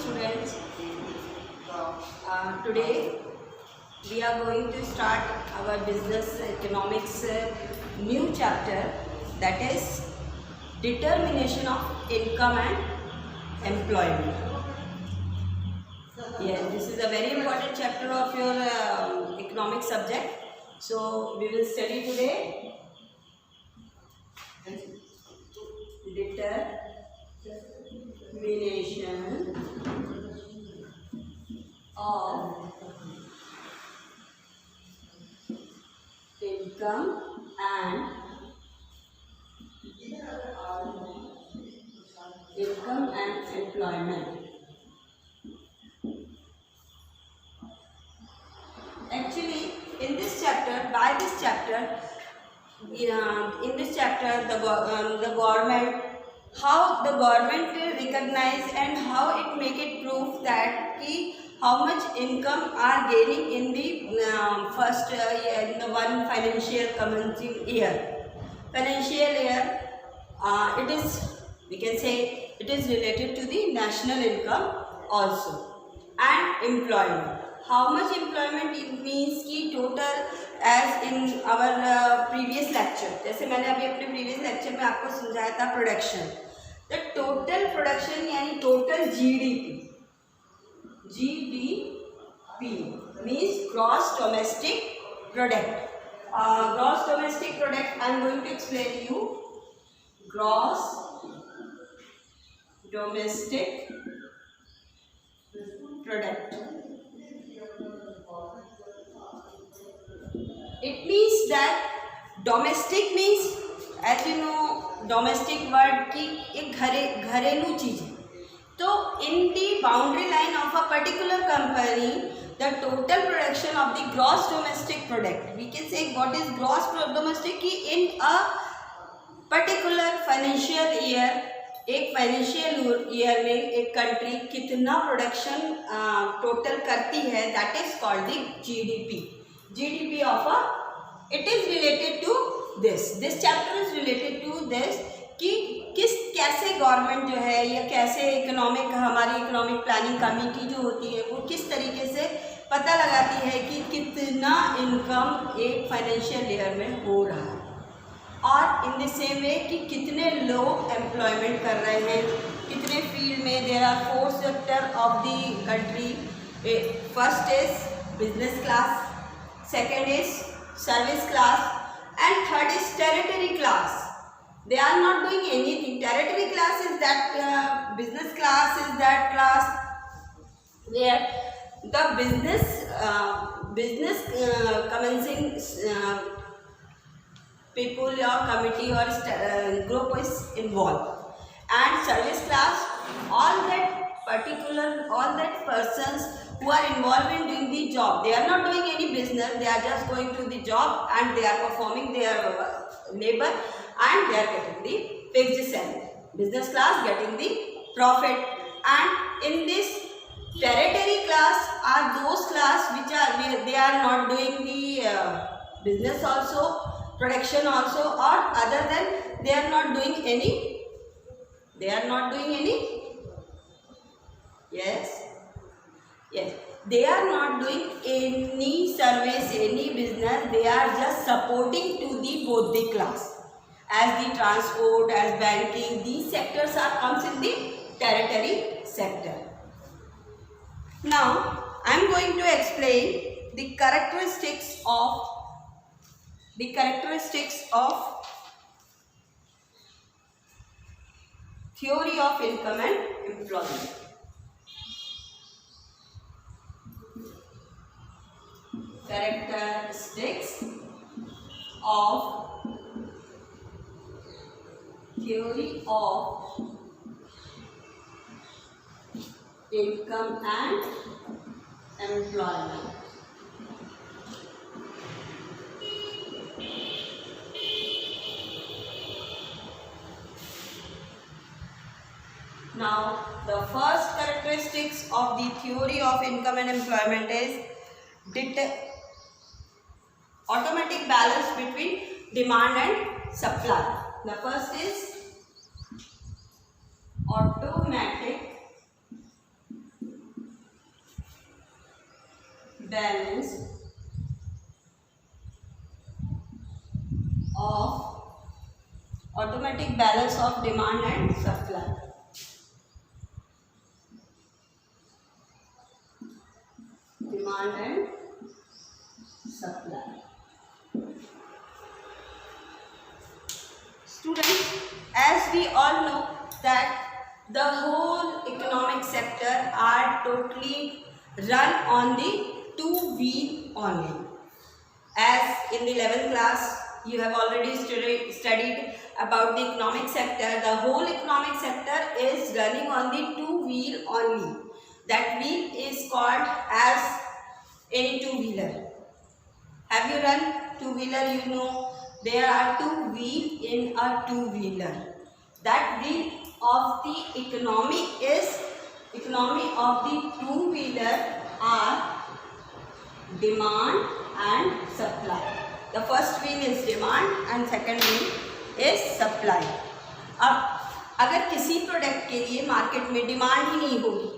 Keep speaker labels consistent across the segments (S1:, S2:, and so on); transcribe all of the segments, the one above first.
S1: students. Today we are going to start our business economics new chapter, that is determination of income and employment. Yeah, this is a very important chapter of your economic subject. So we will study today determination of income and employment. Actually, in this chapter, in this chapter, the government, how the government recognize and how it make it proof that how much income are gaining in the first year, in the one financial commencing year. Financial year, it is, we can say, it is related to the national income also and employment. How much employment it means कि total as in our previous lecture, जैसे मैंने अभी अपने previous lecture में आपको समझाया था production, the total production यानी total GDP means gross domestic product. Gross domestic product I am going to explain you. Gross domestic product. It means that domestic means, as you know, domestic word की एक घरेलू चीज है. तो in the boundary line of a particular company, the total production of the gross domestic product, we can say what is gross domestic कि in a particular financial year, एक financial year में एक कंट्री कितना production total करती है, that is called the GDP of a. It is related to this chapter is related to this कि कैसे government जो है या कैसे हमारी इकोनॉमिक प्लानिंग कमेटी जो होती है वो किस तरीके से पता लगाती है कि कितना इनकम एक फाइनेंशियल ईयर में हो रहा है, और इन द सेम वे कि कितने लोग एम्प्लॉयमेंट कर रहे हैं, कितने फील्ड में. There are 4 sector of the country. First is business class, second is service class and third is territory class. They are not doing anything. Territory class is that, business class is that class where the business commencing people or committee or group is involved. And service class, all that persons who are involved in doing the job, they are not doing any business, they are just going to the job and they are performing their labor and they are getting the fixed salary. Business class getting the profit. And in this territory class are those class which are, they are not doing the business also, production also, or other than they are not doing any yes they are not doing any service, any business. They are just supporting to the both the class, as the transport, as banking. These sectors are comes in the territory sector. Now I am going to explain the characteristics of theory of income and employment. Characteristics of theory of income and employment. Now, the first characteristics of the theory of income and employment is automatic balance between demand and supply. The first is automatic balance of automatic balance of demand and supply. Demand and supply. Students, as we all know that the whole economic sector are totally run on the two wheel only. As in the 11th class you have already studied about the economic sector. The whole economic sector is running on the two wheel only. That wheel is called as any two-wheeler. Have you run two-wheeler? You know there are two wheels in a two-wheeler. That wheel of the economy of the two-wheeler are demand and supply. The first wheel is demand and second wheel is supply. अब अगर किसी product के लिए market में demand ही नहीं होगी,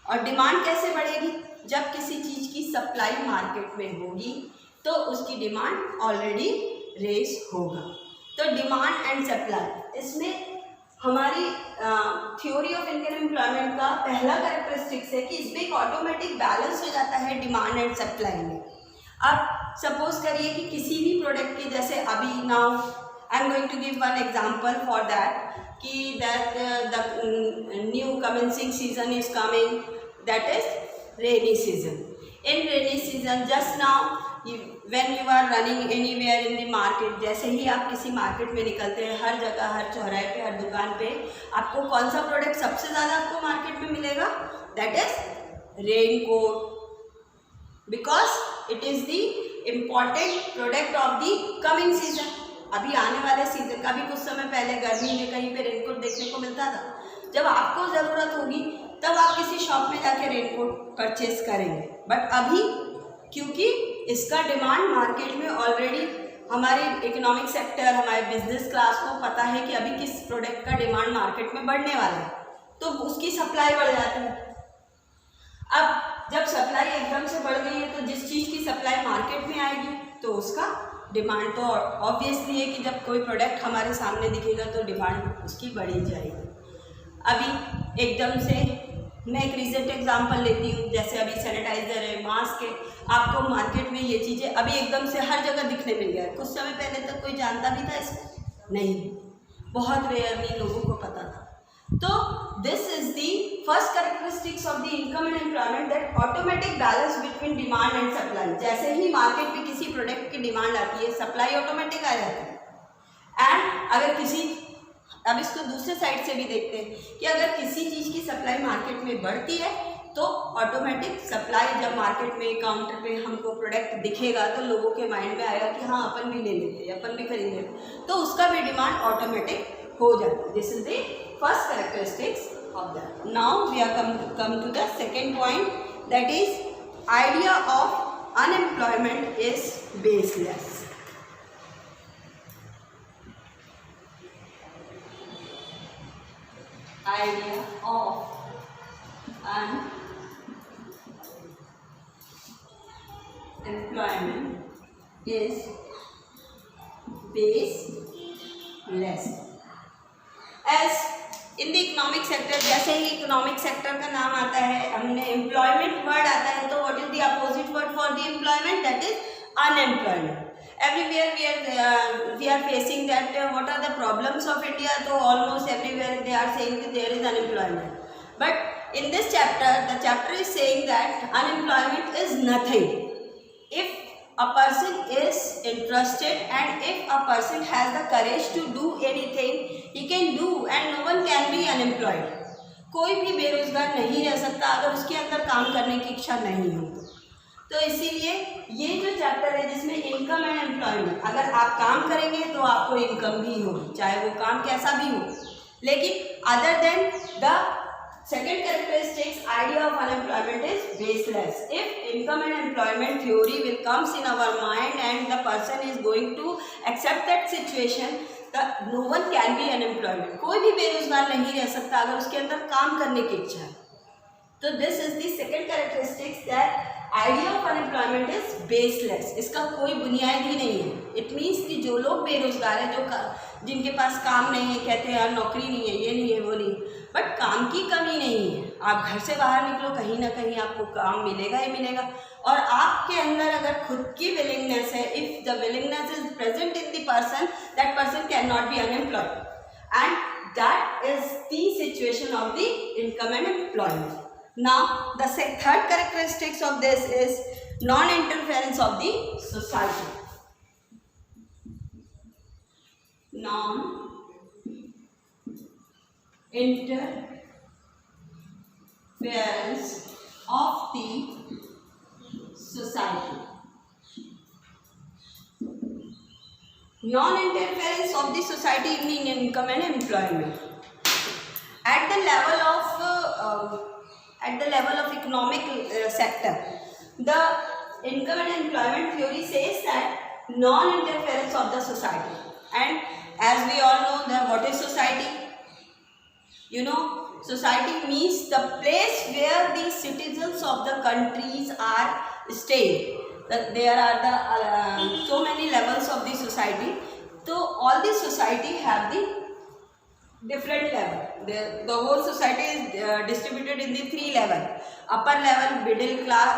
S1: और demand कैसे बढ़ेगी? जब किसी चीज़ की सप्लाई मार्केट में होगी तो उसकी डिमांड ऑलरेडी रेस होगा. तो डिमांड एंड सप्लाई, इसमें हमारी थ्योरी ऑफ इनकम एम्प्लॉयमेंट का पहला कैरेक्टरिस्टिक्स है कि इसमें एक ऑटोमेटिक बैलेंस हो जाता है डिमांड एंड सप्लाई में. अब सपोज करिए कि किसी भी प्रोडक्ट की, जैसे अभी now I am going to give one example for that कि that the new commencing season is coming, that is rainy season. In rainy season just now when you are running anywhere in the market, जैसे ही आप किसी market में निकलते हैं, हर जगह, हर चौराहे पे, हर दुकान पे आपको कौन सा प्रोडक्ट सबसे ज़्यादा आपको मार्केट में मिलेगा? That is raincoat, because it is the important product of the coming season. अभी आने वाले सीजन का भी कुछ समय पहले गर्मी में कहीं पे रेनकोट देखने को मिलता था. जब आपको ज़रूरत होगी तब आप किसी शॉप में जाके रेनकोट परचेज करेंगे. बट अभी क्योंकि इसका डिमांड मार्केट में ऑलरेडी हमारे इकोनॉमिक सेक्टर, हमारे बिजनेस क्लास को पता है कि अभी किस प्रोडक्ट का डिमांड मार्केट में बढ़ने वाला है, तो उसकी सप्लाई बढ़ जाती है. अब जब सप्लाई एकदम से बढ़ गई है तो जिस चीज़ की सप्लाई मार्केट में आएगी तो उसका डिमांड तो ऑब्वियसली है कि जब कोई प्रोडक्ट हमारे सामने दिखेगा तो डिमांड उसकी बढ़ी जाएगी. अभी एकदम से मैं एक रिसेंट एग्जांपल लेती हूँ, जैसे अभी सैनिटाइज़र है, मास्क है, आपको मार्केट में ये चीज़ें अभी एकदम से हर जगह दिखने मिल गया है. कुछ समय पहले तक कोई जानता भी था इसको? नहीं, बहुत रेयरली लोगों को पता था. तो this is the first characteristics of the income and employment, that automatic balance between demand and supply. जैसे ही मार्केट में किसी प्रोडक्ट की डिमांड आती है, सप्लाई ऑटोमेटिक आ जाती है. एंड अगर किसी, अब इसको दूसरे साइड से भी देखते हैं कि अगर किसी चीज़ की सप्लाई मार्केट में बढ़ती है तो ऑटोमेटिक सप्लाई, जब मार्केट में काउंटर पे हमको प्रोडक्ट दिखेगा तो लोगों के माइंड में आएगा कि हाँ अपन भी ले लेते हैं, अपन भी खरीद लेते, तो उसका भी डिमांड ऑटोमेटिक हो जाता है. This is the first characteristics of that. Now we are come to the second point, that is idea of unemployment is baseless. Idea of unemployment is baseless. As in the economic sector, जैसे ही economic sector का नाम आता है, हमने employment word आता है, तो what is the opposite word for the employment? That is unemployment. Everywhere we are facing that what are the problems of India, so almost everywhere they are saying that there is unemployment. But in this chapter, the chapter is saying that unemployment is nothing. If a person is interested and if a person has the courage to do anything, he can do, and no one can be unemployed. कोई भी बेरोजगार नहीं रह सकता अगर उसके अंदर काम करने की इच्छा नहीं हो. तो इसीलिए ये जो चैप्टर है जिसमें इनकम एंड एम्प्लॉयमेंट, अगर आप काम करेंगे तो आपको इनकम भी होगी, चाहे वो काम कैसा भी हो. लेकिन other than the second characteristics, idea of unemployment is baseless. If income and employment theory will comes in our mind and the person is going to accept that situation, no one can be unemployment. कोई भी बेरोजगार नहीं रह सकता अगर उसके अंदर काम करने की इच्छा है. तो this is the second characteristics, that idea of unemployment is baseless, इसका कोई बुनियाद ही नहीं है। इट मीन्स कि जो लोग बेरोजगार हैं, जिनके पास काम नहीं है, कहते हैं यार नौकरी नहीं है, ये नहीं है, वो नहीं, बट काम की कमी नहीं है। आप घर से बाहर निकलो, कहीं ना कहीं आपको काम मिलेगा ही मिलेगा। और आपके अंदर अगर खुद की विलिंगनेस है, if the willingness is present in the person, that person can not be unemployed, and that is the situation of the income and employment. Now the third characteristics of this is non-interference of the society. Non-interference of the society. Non-interference of the society in the income and employment. At the level of economic sector, the income and employment theory says that non-interference of the society. And as we all know that what is society? You know, society means the place where the citizens of the countries are staying. There are the so many levels of the society. So all the society have the different level. The whole society is distributed in the 3 level: upper level, middle class,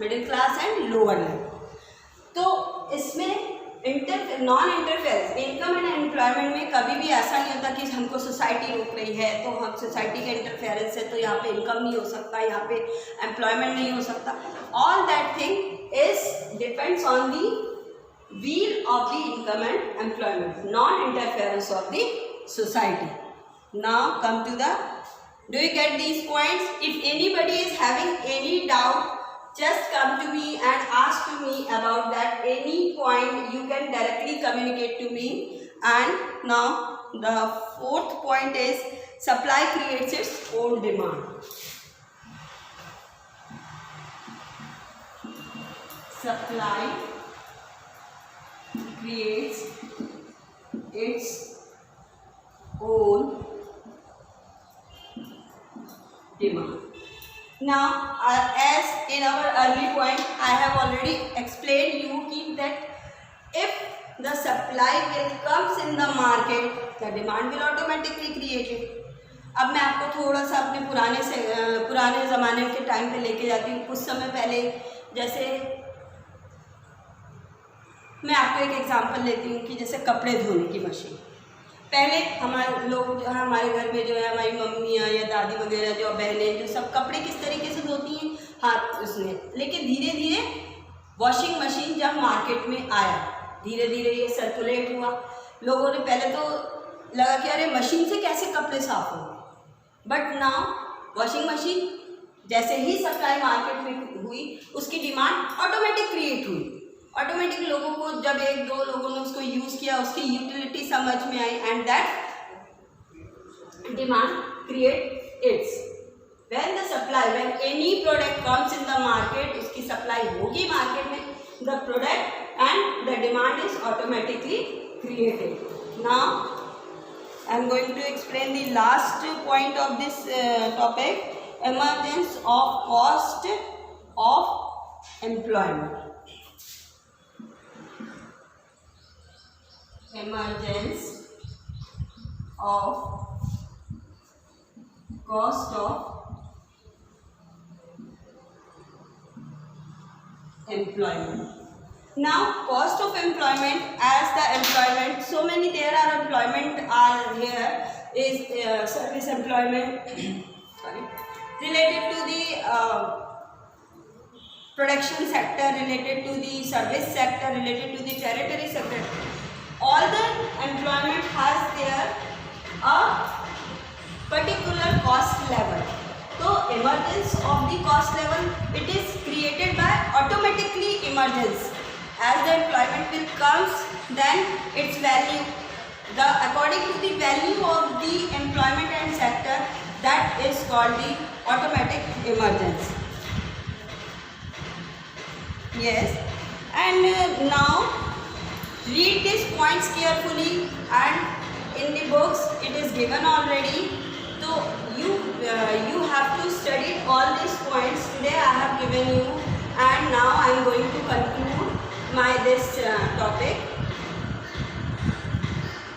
S1: middle class and lower level. तो इसमें non interference income and employment में कभी भी ऐसा नहीं होता कि हमको सोसाइटी रोक रही है तो हम सोसाइटी के इंटरफेरेंस है तो यहाँ पे इनकम नहीं हो सकता, यहाँ पे एम्प्लॉयमेंट नहीं हो सकता. All that thing is depends on the will of the income and employment, non-interference of the society. Now come to the, do you get these points? If anybody is having any doubt, just come to me and ask to me about that any point. You can directly communicate to me. And now the fourth point is supply creates its own demand. Supply creates its own demand. Now, as in our early point, I have already explained you that if the supply will comes in the market, the demand will automatically create it. अब मैं आपको थोड़ा सा अपने पुराने ज़माने के time पे लेके जाती हूँ. कुछ समय पहले, जैसे मैं आपको एक एग्जांपल लेती हूँ कि जैसे कपड़े धोने की मशीन. पहले हमारे लोग जो है, हमारे घर में जो है, हमारी मम्मियाँ या दादी वगैरह जो बहनें जो सब कपड़े किस तरीके से धोती हैं, हाथ उसमें. लेकिन धीरे धीरे वॉशिंग मशीन जब मार्केट में आया, धीरे धीरे ये सर्कुलेट हुआ. लोगों ने पहले तो लगा कि अरे मशीन से कैसे कपड़े साफ होंगे, बट नाउ वॉशिंग मशीन जैसे ही सप्लाई मार्केट में हुई, उसकी डिमांड ऑटोमेटिक क्रिएट हुई. ऑटोमेटिक लोगों को जब 1-2 लोगों ने उसको यूज़ किया, उसकी यूटिलिटी समझ में आई, and that demand create its. When the supply, when any product comes in the market, उसकी सप्लाई होगी मार्केट में, the product and the demand is automatically created. Now I am going to explain the last point of this topic, emergence of cost of employment. Emergence of cost of employment. Now cost of employment, as the employment, so many there are employment are here, is service employment sorry, related to the production sector, related to the service sector, related to the territory sector. All the employment has their a particular cost level. So emergence of the cost level, it is created by automatically emergence. As the employment will comes, then its value, according to the value of the employment and sector, that is called the automatic emergence. Yes, and now read these points carefully, and in the books it is given already. So you have to study all these points. Today I have given explain you, and now I am going to conclude my this topic.